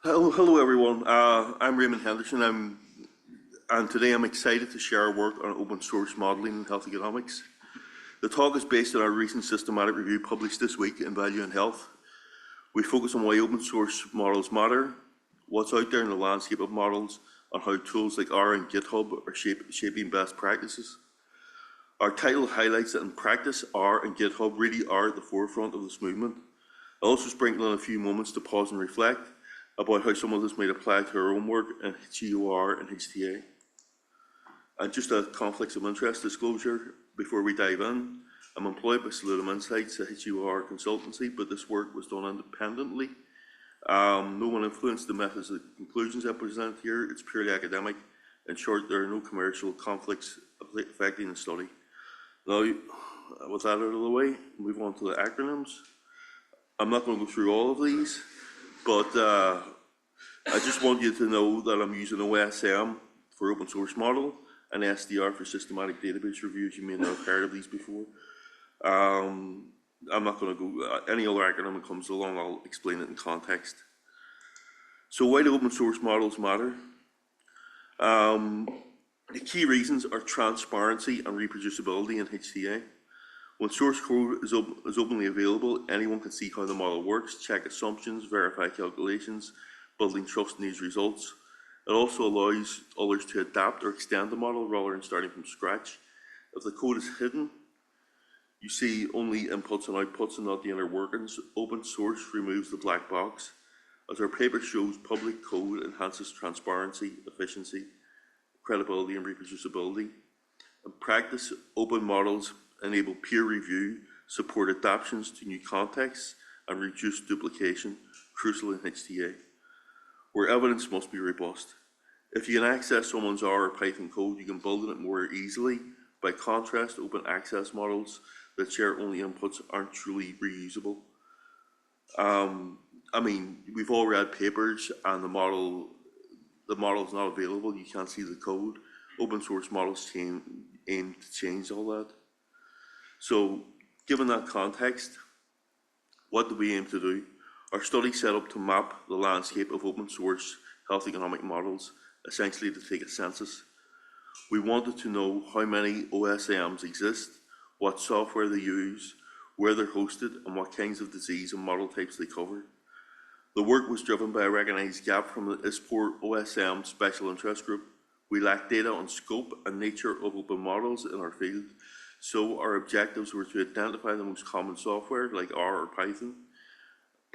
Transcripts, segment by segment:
Hello everyone. I'm Raymond Henderson. And today I'm excited to share our work on open source modeling in health economics. The talk is based on our recent systematic review published this week in Value and Health. We focus on why open source models matter, what's out there in the landscape of models, and how tools like R and GitHub are shaping best practices. Our title highlights that in practice, R and GitHub really are at the forefront of this movement. I'll also sprinkle in a few moments to pause and reflect about how some of this might apply to our own work in GOR and HTA. And just a conflicts of interest disclosure before we dive in. I'm employed by Salutum Insights, a HUR consultancy, but this work was done independently. No one influenced the methods and conclusions I present here. It's purely academic. In short, there are no commercial conflicts affecting the study. Now, with that out of the way, move on to the acronyms. I'm not going to go through all of these, but I just want you to know that I'm using OSM for open source model and SDR for systematic database reviews. You may not have heard of these before. I'm not going to go, any other acronym that comes along, I'll explain it in context. So why do open source models matter? The key reasons are transparency and reproducibility in HTA. When source code is openly available, anyone can see how the model works, check assumptions, verify calculations, building trust in these results. It also allows others to adapt or extend the model rather than starting from scratch. If the code is hidden, you see only inputs and outputs and not the inner workings. Open source removes the black box. As our paper shows, public code enhances transparency, efficiency, credibility, and reproducibility. In practice, open models enable peer review, support adaptations to new contexts, and reduce duplication, crucial in HTA, where evidence must be robust. If you can access someone's R or Python code, you can build it more easily. By contrast, open access models that share only inputs aren't truly reusable. I mean, we've all read papers and the model is not available, you can't see the code. Open source models aim to change all that. So, given that context, what do we aim to do? Our study set up to map the landscape of open source health economic models, essentially to take a census. We wanted to know how many OSMs exist, what software they use, where they're hosted, and what kinds of disease and model types they cover. The work was driven by a recognized gap from the ISPOR OSM special interest group. We lacked data on scope and nature of open models in our field, so our objectives were to identify the most common software like R or Python,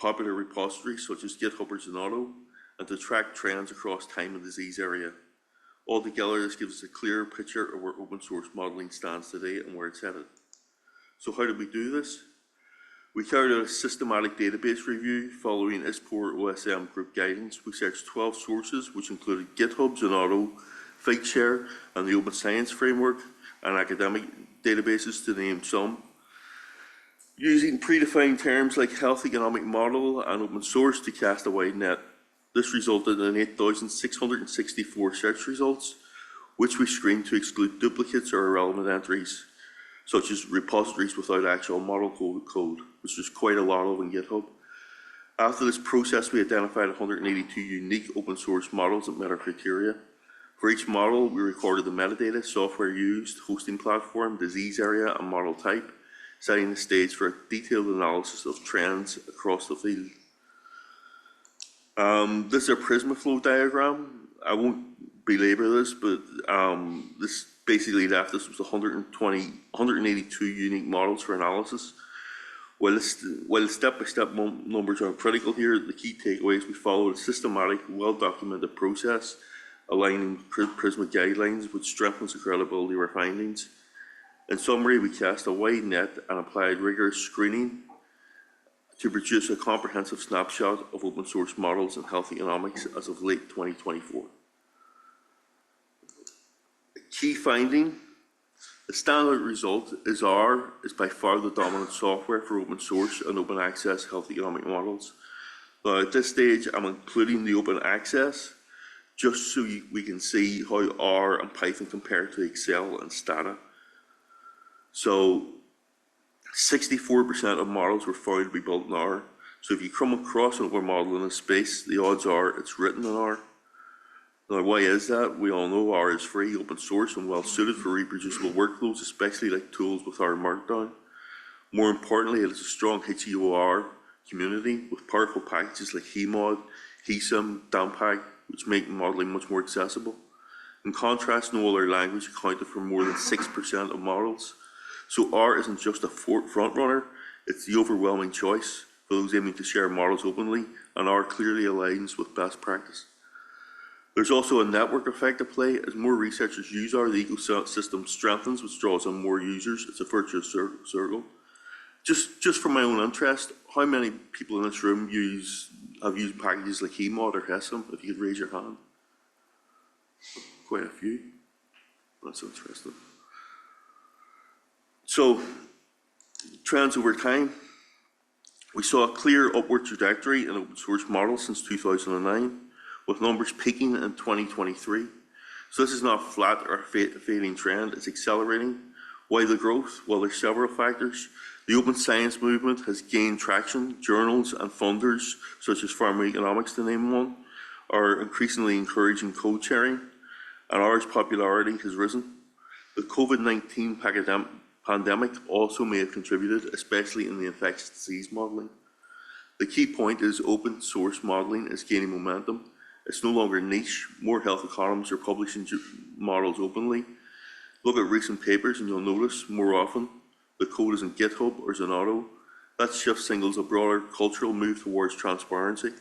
popular repositories such as GitHub or Zenodo, and to track trends across time and disease area. Altogether, this gives us a clear picture of where open source modeling stands today and where it's headed. So how did we do this? We carried out a systematic database review following ISPOR OSM group guidance. We searched 12 sources, which included GitHub, Zenodo, Figshare, and the Open Science Framework, and academic databases, to name some. Using predefined terms like health economic model and open source to cast a wide net. This resulted in 8,664 search results, which we screened to exclude duplicates or irrelevant entries, such as repositories without actual model code, which there's quite a lot of in GitHub. After this process, we identified 182 unique open source models that met our criteria. For each model, we recorded the metadata, software used, hosting platform, disease area, and model type, setting the stage for a detailed analysis of trends across the field. This is a Prisma flow diagram. I won't belabor this, but this basically left us with 182 unique models for analysis. While step-by-step numbers are critical here, the key takeaways: we followed a systematic, well-documented process aligning Prisma guidelines, which strengthens the credibility of our findings. In summary, we cast a wide net and applied rigorous screening to produce a comprehensive snapshot of open source models in health economics as of late 2024. A key finding: the standout result is R is by far the dominant software for open source and open access health economic models. Now at this stage, I'm including the open access just so we can see how R and Python compare to Excel and Stata. So 64% of models were found to be built in R. So if you come across an open model in a space, the odds are it's written in R. Now, why is that? We all know R is free, open source, and well suited for reproducible workflows, especially like tools with R Markdown. More importantly, it is a strong HEOR community with powerful packages like HEMod, HESIM, DAMPAC, which make modeling much more accessible. In contrast, no other language accounted for more than 6% of models. So R isn't just a front runner, it's the overwhelming choice for those aiming to share models openly, and R clearly aligns with best practice. There's also a network effect at play. As more researchers use R, the ecosystem strengthens, which draws in more users. It's a virtuous circle. Just for my own interest, how many people in this room have used packages like HEMod or HESIM? If you could raise your hand. Quite a few. That's interesting. So, trends over time. We saw a clear upward trajectory in open source models since 2009, with numbers peaking in 2023. So this is not a flat or fading trend, it's accelerating. Why the growth? Well, there's several factors. The open science movement has gained traction. Journals and funders, such as Pharmacoeconomics to name one, are increasingly encouraging code sharing, and R's popularity has risen. The COVID-19 pandemic also may have contributed, especially in the infectious disease modeling. The key point is open source modeling is gaining momentum. It's no longer niche. More health economists are publishing models openly. Look at recent papers and you'll notice more often the code is in GitHub or Zenodo. That shift signals a broader cultural move towards transparency.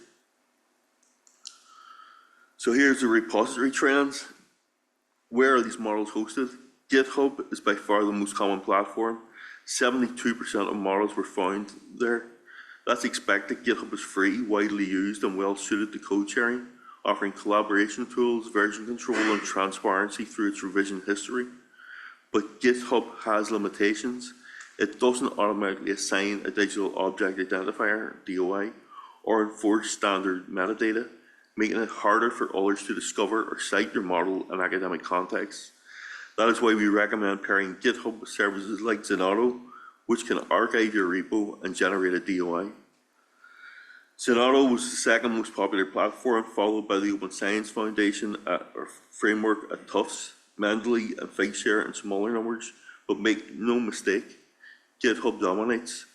So here's the repository trends. Where are these models hosted? GitHub is by far the most common platform. 72% of models were found there. That's expected. GitHub is free, widely used, and well suited to code sharing, offering collaboration tools, version control, and transparency through its revision history. But GitHub has limitations. It doesn't automatically assign a digital object identifier, DOI, or enforce standard metadata, making it harder for others to discover or cite your model in academic contexts. That is why we recommend pairing GitHub with services like Zenodo, which can archive your repo and generate a DOI. Zenodo was the second most popular platform, followed by the Open Science Foundation or framework at Tufts, Mendeley, and Figshare in smaller numbers, but make no mistake, GitHub dominates.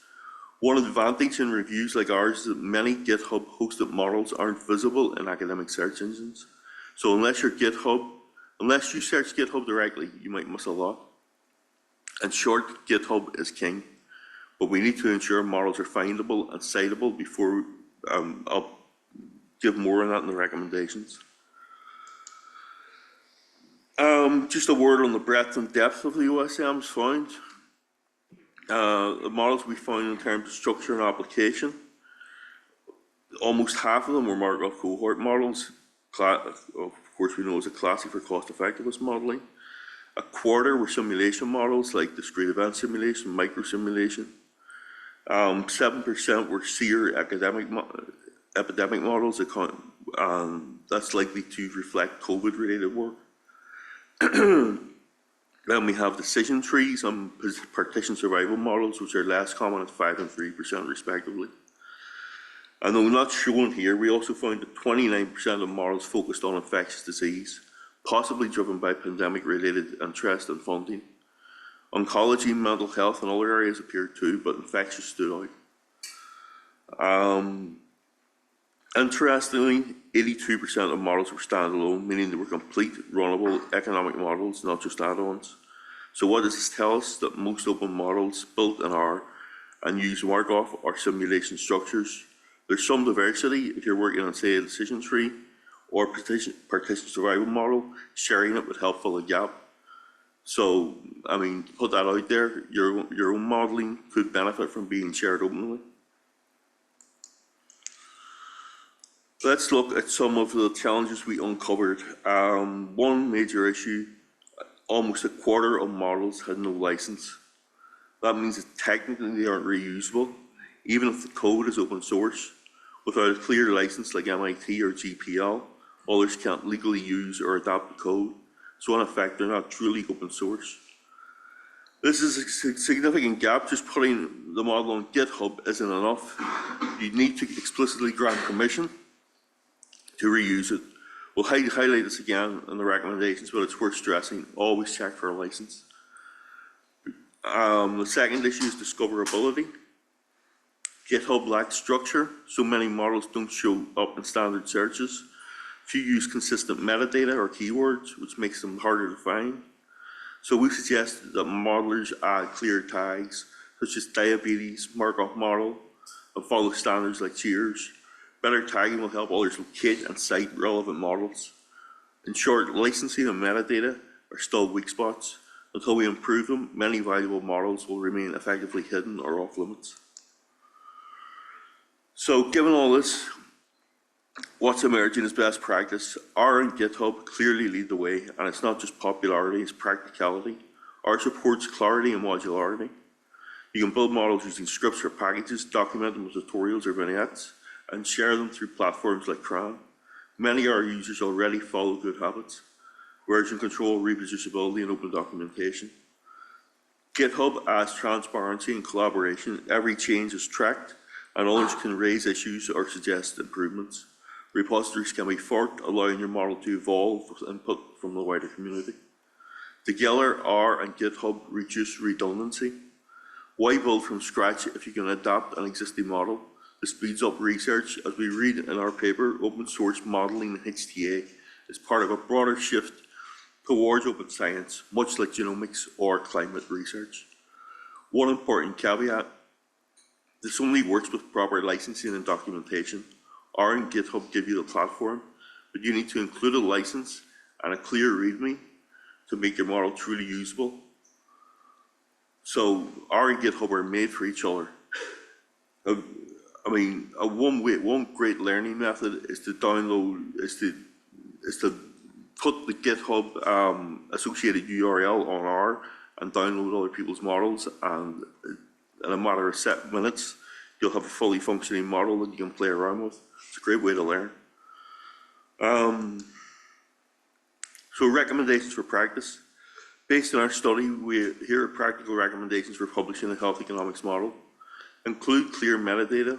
One advantage in reviews like ours is that many GitHub hosted models aren't visible in academic search engines. So unless you search GitHub directly, you might miss a lot. In short, GitHub is king, but we need to ensure models are findable and citable before I'll give more on that in the recommendations. Just a word on the breadth and depth of the OSMs found. The models we found in terms of structure and application, almost half of them were Markov cohort models. Of course, we know it's a classic for cost-effectiveness modeling. A quarter were simulation models like discrete event simulation, micro simulation. 7% were SEER epidemic models. That's likely to reflect COVID-related work. Then we have decision trees and partition survival models, which are less common at 5% and 3% respectively. And though not shown here, we also found that 29% of models focused on infectious disease, possibly driven by pandemic-related interest and funding. Oncology, mental health, and other areas appeared too, but infectious stood out. Interestingly, 82% of models were standalone, meaning they were complete, runnable economic models, not just add-ons. So what does this tell us? That most open models built in R and use Markov are simulation structures. There's some diversity if you're working on, say, a decision tree or partition survival model. Sharing it would help fill a gap. So, I mean, to put that out there, your own modeling could benefit from being shared openly. Let's look at some of the challenges we uncovered. One major issue, almost a quarter of models had no license. That means that technically they aren't reusable, even if the code is open source. Without a clear license like MIT or GPL, others can't legally use or adapt the code. So in effect, they're not truly open source. This is a significant gap. Just putting the model on GitHub isn't enough. You need to explicitly grant permission to reuse it. We'll highlight this again in the recommendations, but it's worth stressing. Always check for a license. The second issue is discoverability. GitHub lacks structure, so many models don't show up in standard searches. Few use consistent metadata or keywords, which makes them harder to find. So we suggest that modelers add clear tags, such as diabetes, Markov model, and follow standards like Cheers. Better tagging will help others locate and cite relevant models. In short, licensing and metadata are still weak spots. Until we improve them, many valuable models will remain effectively hidden or off limits. So given all this, what's emerging as best practice? R and GitHub clearly lead the way, and it's not just popularity, it's practicality. R supports clarity and modularity. You can build models using scripts or packages, document them with tutorials or vignettes, and share them through platforms like CRAN. Many R users already follow good habits: version control, reproducibility, and open documentation. GitHub adds transparency and collaboration. Every change is tracked, and others can raise issues or suggest improvements. Repositories can be forked, allowing your model to evolve with input from the wider community. Together, R and GitHub reduce redundancy. Why build from scratch if you can adapt an existing model? This speeds up research. As we read in our paper, open source modeling HTA is part of a broader shift towards open science, much like genomics or climate research. One important caveat: this only works with proper licensing and documentation. R and GitHub give you the platform, but you need to include a license and a clear README to make your model truly usable. So R and GitHub are made for each other. One great learning method is to put the GitHub associated URL on R and download other people's models, and in a matter of set minutes, you'll have a fully functioning model that you can play around with. It's a great way to learn. So recommendations for practice. Based on our study, here are practical recommendations for publishing a health economics model. Include clear metadata.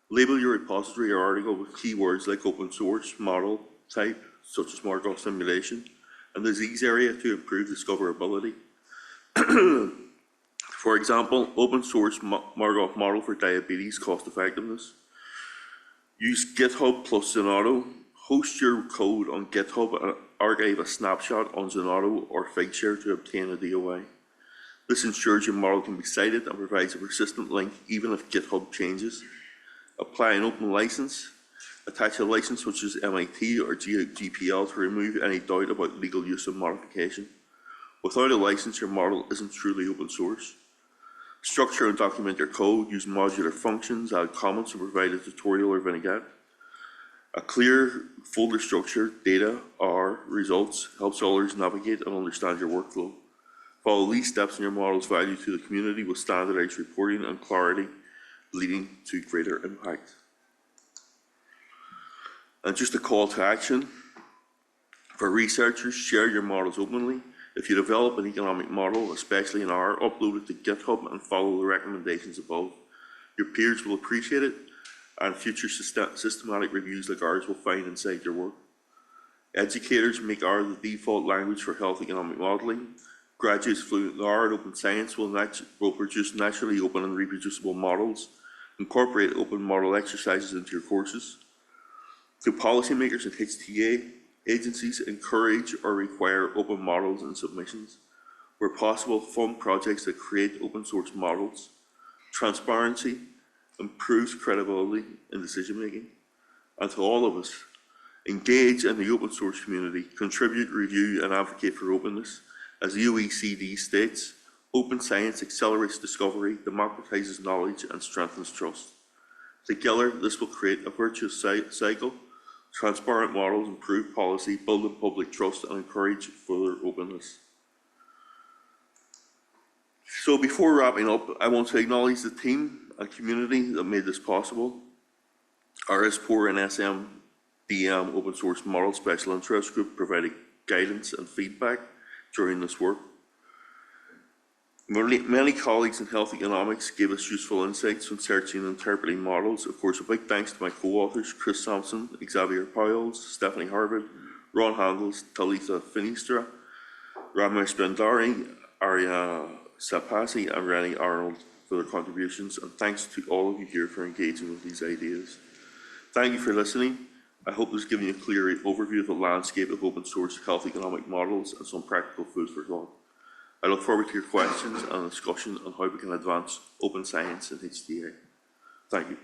Label your repository or article with keywords like open source, model, type, such as Markov simulation, and disease area to improve discoverability. For example, open source Markov model for diabetes cost effectiveness. Use GitHub plus Zenodo. Host your code on GitHub and archive a snapshot on Zenodo or Figshare to obtain a DOI. This ensures your model can be cited and provides a persistent link even if GitHub changes. Apply an open license. Attach a license such as MIT or GPL to remove any doubt about legal use and modification. Without a license, your model isn't truly open source. Structure and document your code. Use modular functions, add comments, and provide a tutorial or vignette. A clear folder structure, data, R, results, helps others navigate and understand your workflow. Follow these steps and your model's value to the community with standardized reporting and clarity, leading to greater impact. And just a call to action. For researchers, share your models openly. If you develop an economic model, especially in R, upload it to GitHub and follow the recommendations above. Your peers will appreciate it, and future systematic reviews like ours will find inside your work. Educators, make R the default language for health economic modeling. Graduates fluent in R and open science will produce naturally open and reproducible models. Incorporate open model exercises into your courses. To policymakers and HTA, agencies encourage or require open models and submissions. Where possible, fund projects that create open source models. Transparency improves credibility in decision making. And to all of us, engage in the open source community, contribute, review, and advocate for openness. As the OECD states, open science accelerates discovery, democratizes knowledge, and strengthens trust. Together, this will create a virtuous cycle. Transparent models improve policy, build in public trust, and encourage further openness. So before wrapping up, I want to acknowledge the team and community that made this possible. Our ISPOR and SMDM open source model special interest group provided guidance and feedback during this work. Many colleagues in health economics gave us useful insights when searching and interpreting models. Of course, a big thanks to my co-authors, Chris Thompson, Xavier Powells, Stephanie Harvard, Ron Handels, Talitha Finistra, Rama Spendari, Arya Sapasi, and Rennie Arnold for their contributions, and thanks to all of you here for engaging with these ideas. Thank you for listening. I hope this has given you a clear overview of the landscape of open source health economic models and some practical food for thought. I look forward to your questions and discussion on how we can advance open science in HTA. Thank you.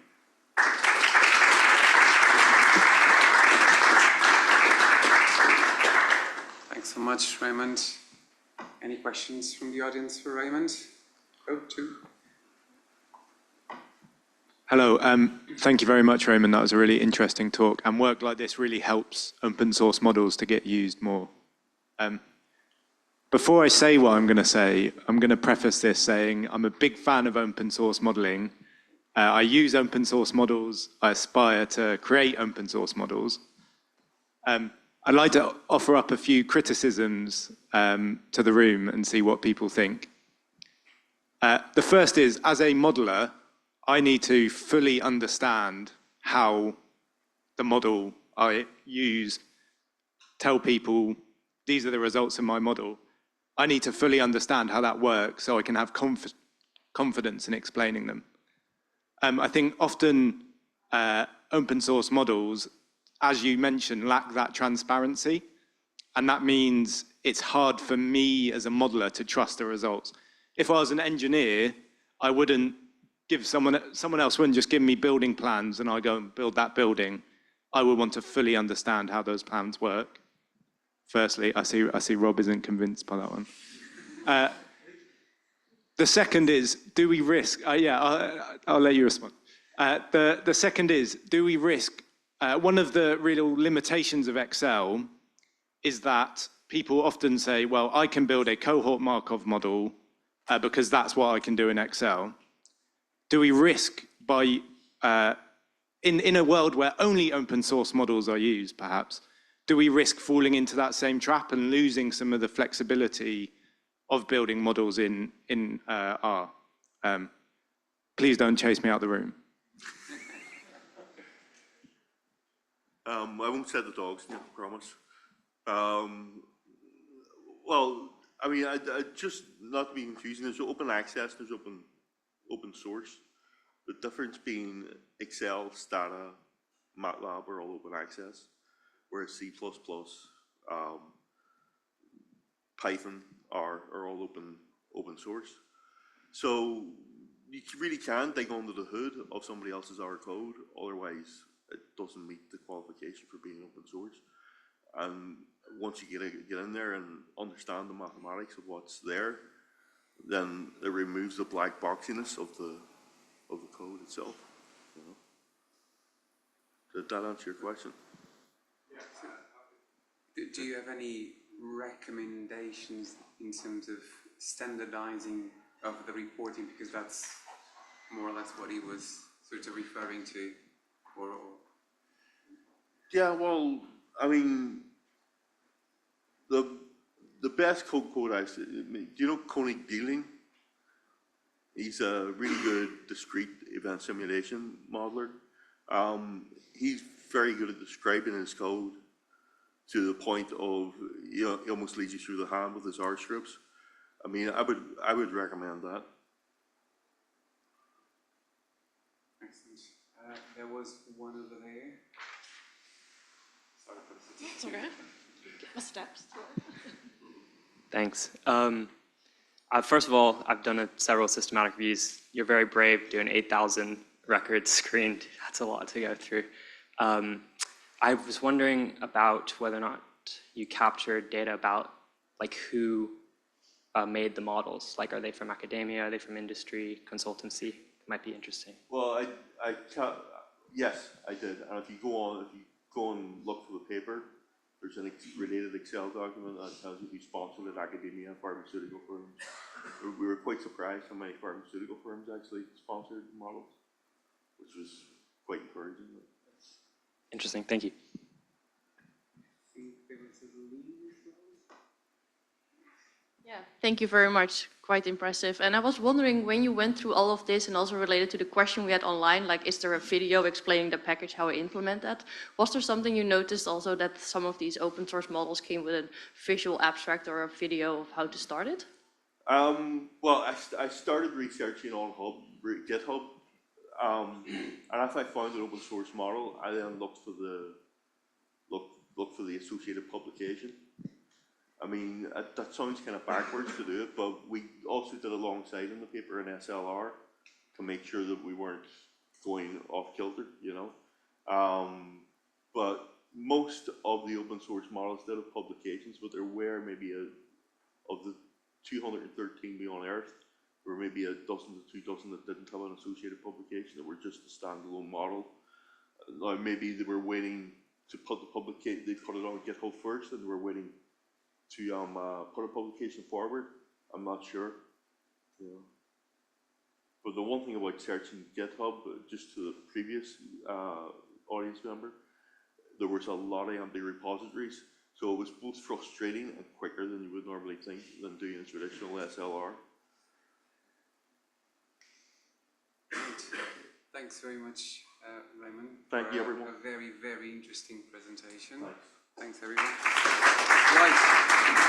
Thanks so much, Raymond. Any questions from the audience for Raymond? Oh, two. Hello, thank you very much, Raymond. That was a really interesting talk, and work like this really helps open source models to get used more. Before I say what I'm going to say, I'm going to preface this saying I'm a big fan of open source modeling. I use open source models. I aspire to create open source models. I'd like to offer up a few criticisms to the room and see what people think. The first is, as a modeler, I need to fully understand how the model I use tell people these are the results of my model. I need to fully understand how that works so I can have confidence in explaining them. I think often open source models, as you mentioned, lack that transparency. And that means it's hard for me as a modeler to trust the results. If I was an engineer, I wouldn't give someone else wouldn't just give me building plans and I go and build that building. I would want to fully understand how those plans work. Firstly, I see Rob isn't convinced by that one. The second is, do we risk? I'll let you respond. The second is, do we risk? One of the real limitations of Excel is that people often say, well, I can build a cohort Markov model because that's what I can do in Excel. Do we risk by, in a world where only open source models are used, perhaps, do we risk falling into that same trap and losing some of the flexibility of building models in R? Please don't chase me out the room. I won't set the dogs, I promise. Well, I mean, I just not to be confusing. There's open access, there's open source. The difference being Excel, Stata, MATLAB are all open access, whereas C++, Python are all open source. So you really can dig under the hood of somebody else's R code, otherwise it doesn't meet the qualification for being open source. And once you get in there and understand the mathematics of what's there, then it removes the black boxiness of the code itself. You know? Did that answer your question? Do you have any recommendations in terms of standardizing of the reporting? Because that's more or less what he was sort of referring to. Yeah, well, I mean, the best code I see, do you know Koenig Dealing? He's a really good discrete event simulation modeler. He's very good at describing his code to the point of, you know, he almost leads you through the hand with his R scripts. I mean, I would recommend that. Excellent. There was one over there. Sorry for the It's okay. Get my steps. Thanks. First of all, I've done several systematic reviews. You're very brave doing 8,000 records screened. That's a lot to go through. I was wondering about whether or not you captured data about like who made the models. Like, are they from academia? Are they from industry, consultancy? It might be interesting. Well, yes, I did. And if you go and look for the paper, there's a related Excel document that tells you who sponsored it, academia and pharmaceutical firms. We were quite surprised how many pharmaceutical firms actually sponsored models, which was quite encouraging. Interesting, thank you. Yeah, thank you very much. Quite impressive. And I was wondering, when you went through all of this and also related to the question we had online, like, is there a video explaining the package, how we implement that? Was there something you noticed also that some of these open source models came with a visual abstract or a video of how to start it? Well, I started researching on GitHub, and if I found an open source model, I then looked for the associated publication. I mean, that sounds kind of backwards to do it, but we also did alongside in the paper an SLR to make sure that we weren't going off kilter, you know. But most of the open source models did have publications, but there were maybe of the 213 beyond Earth, there were maybe a dozen to 2 dozen that didn't have an associated publication, that were just a standalone model. Now maybe they were waiting to put the publication, they put it on GitHub first, and they were waiting to put a publication forward. I'm not sure. You know. But the one thing about searching GitHub, just to the previous audience member, there was a lot of empty repositories, so it was both frustrating and quicker than you would normally think than doing a traditional SLR. Great. Thanks very much, Raymond. Thank you, everyone. A very, very interesting presentation. Thanks. Thanks, everyone. Right.